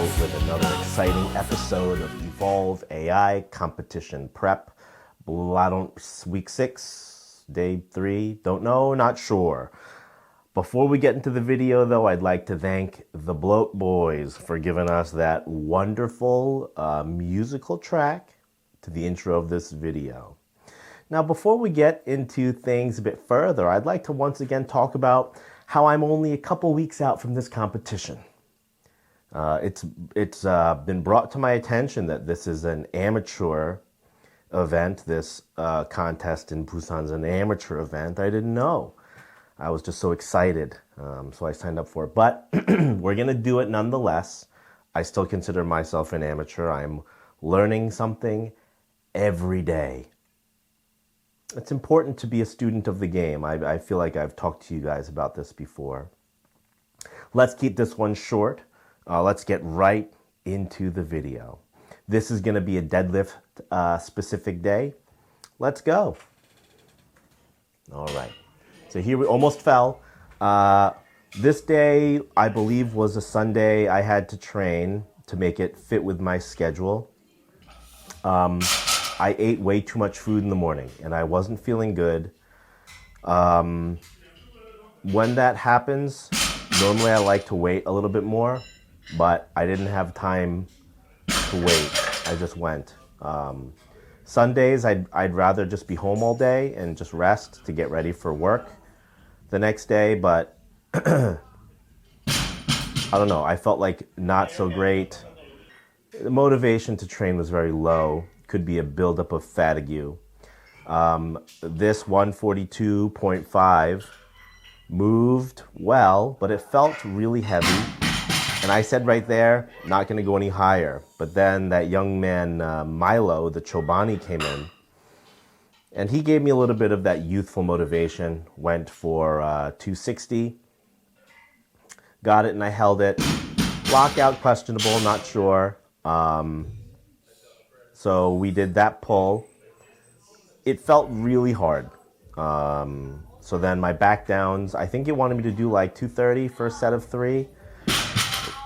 with another exciting episode of Evolve AI Competition Prep. Week 6, day 3, don't know, not sure. Before we get into the video though, I'd like to thank the Bloat Boys for giving us that wonderful musical track to the intro of this video. Now, before we get into things a bit further, I'd like to once again talk about how I'm only a couple weeks out from this competition. It's been brought to my attention that this is an amateur event. This contest in Busan is an amateur event. I didn't know. I was just so excited, so I signed up for it. But we're going to do it nonetheless. I still consider myself an amateur. I'm learning something every day. It's important to be a student of the game. I feel like I've talked to you guys about this before. Let's keep this one short. Let's get right into the video. This is going to be a deadlift specific day. Let's go. All right. So here we almost fell. This day, I believe, was a Sunday. I had to train to make it fit with my schedule. I ate way too much food in the morning, and I wasn't feeling good. When that happens, normally I like to wait a little bit more, but I didn't have time to wait. I just went. Sundays, I'd rather just be home all day and just rest to get ready for work the next day, but I don't know. I felt like not so great. The motivation to train was very low. Could be a buildup of fatigue. This 142.5 moved well, but it felt really heavy. And I said right there, not going to go any higher. But then that young man, Milo, the Chobani, came in. And he gave me a little bit of that youthful motivation. Went for 260. Got it and I held it. Lockout questionable, not sure. So we did that pull. It felt really hard. So then my back downs, I think it wanted me to do like 230 for a set of 3.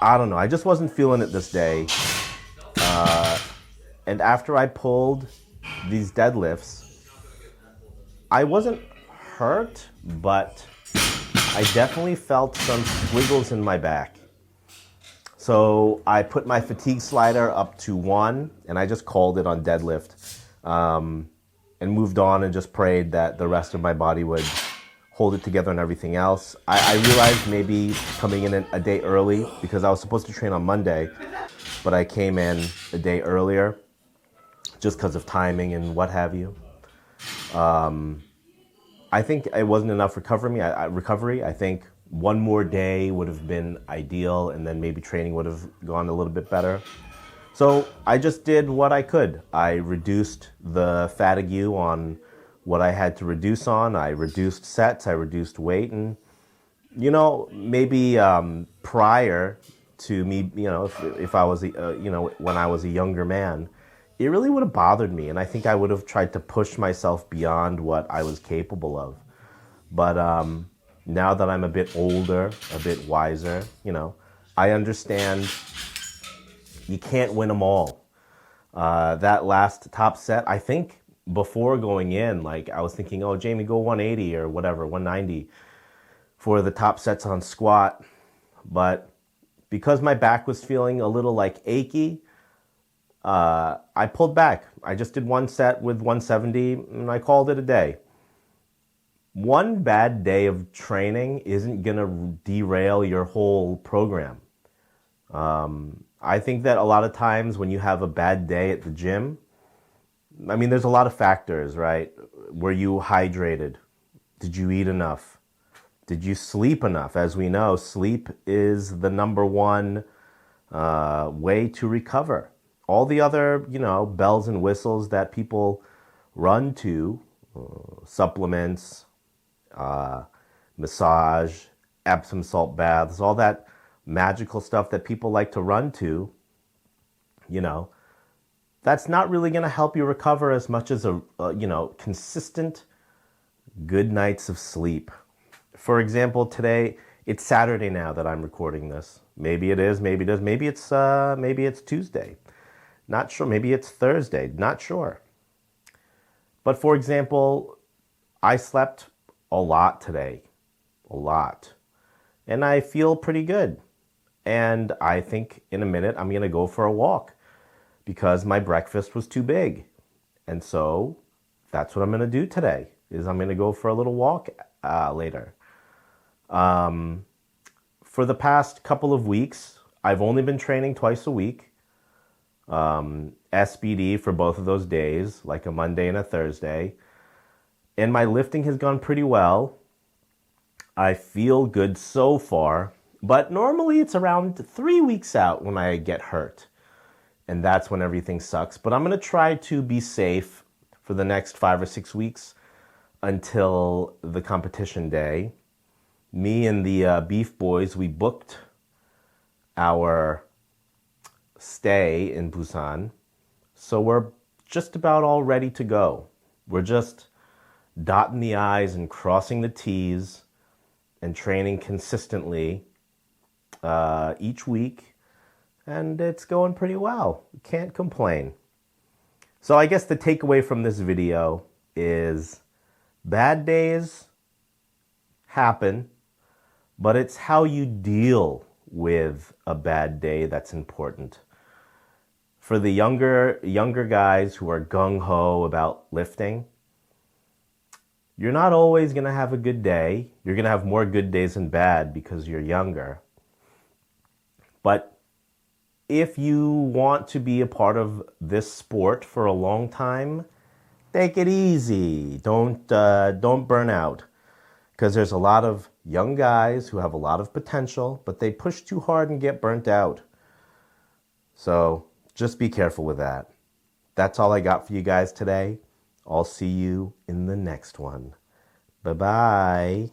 I don't know. I just wasn't feeling it this day. And after I pulled these deadlifts, I wasn't hurt, but I definitely felt some squiggles in my back. So I put my fatigue slider up to 1, and I just called it on deadlift, and moved on and just prayed that the rest of my body would hold it together and everything else. I realized maybe coming in a day early, because I was supposed to train on Monday, but I came in a day earlier just because of timing and what have you. I think it wasn't enough recovery. I think one more day would have been ideal, and then maybe training would have gone a little bit better. So I just did what I could. I reduced the fatigue on what I had to reduce on. I reduced sets, I reduced weight, and maybe prior to me, if I was, when I was a younger man, it really would have bothered me, and I think I would have tried to push myself beyond what I was capable of. But now that I'm a bit older, a bit wiser, I understand you can't win them all. That last top set, I think before going in, I was thinking, oh, Jamie, go 180 or whatever, 190 for the top sets on squat. But because my back was feeling a little achy, I pulled back. I just did one set with 170 and I called it a day. One bad day of training isn't going to derail your whole program. I think that a lot of times when you have a bad day at the gym, there's a lot of factors, right? Were you hydrated? Did you eat enough? Did you sleep enough? As we know, sleep is the number one way to recover. All the other, bells and whistles that people run to, supplements, massage, Epsom salt baths, all that magical stuff that people like to run to, that's not really going to help you recover as much as a consistent good nights of sleep. For example, today, it's Saturday now that I'm recording this. Maybe it is, maybe it is. Maybe it's Tuesday. Not sure. Maybe it's Thursday. Not sure. But for example, I slept a lot today. A lot. And I feel pretty good. And I think in a minute I'm going to go for a walk because my breakfast was too big. And so that's what I'm going to do today is I'm going to go for a little walk later. For the past couple of weeks, I've only been training twice a week. SBD for both of those days, like a Monday and a Thursday. And my lifting has gone pretty well. I feel good so far, but normally it's around 3 weeks out when I get hurt. And that's when everything sucks. But I'm going to try to be safe for the next 5 or 6 weeks until the competition day. Me and the Beef Boys, we booked our stay in Busan. So we're just about all ready to go. We're just dotting the I's and crossing the T's and training consistently each week. And it's going pretty well. Can't complain. So I guess the takeaway from this video is bad days happen, but it's how you deal with a bad day that's important. For the younger guys who are gung-ho about lifting, you're not always going to have a good day. You're going to have more good days than bad because you're younger. But if you want to be a part of this sport for a long time, take it easy. Don't burn out. Because there's a lot of young guys who have a lot of potential, but they push too hard and get burnt out. So just be careful with that. That's all I got for you guys today. I'll see you in the next one. Bye-bye.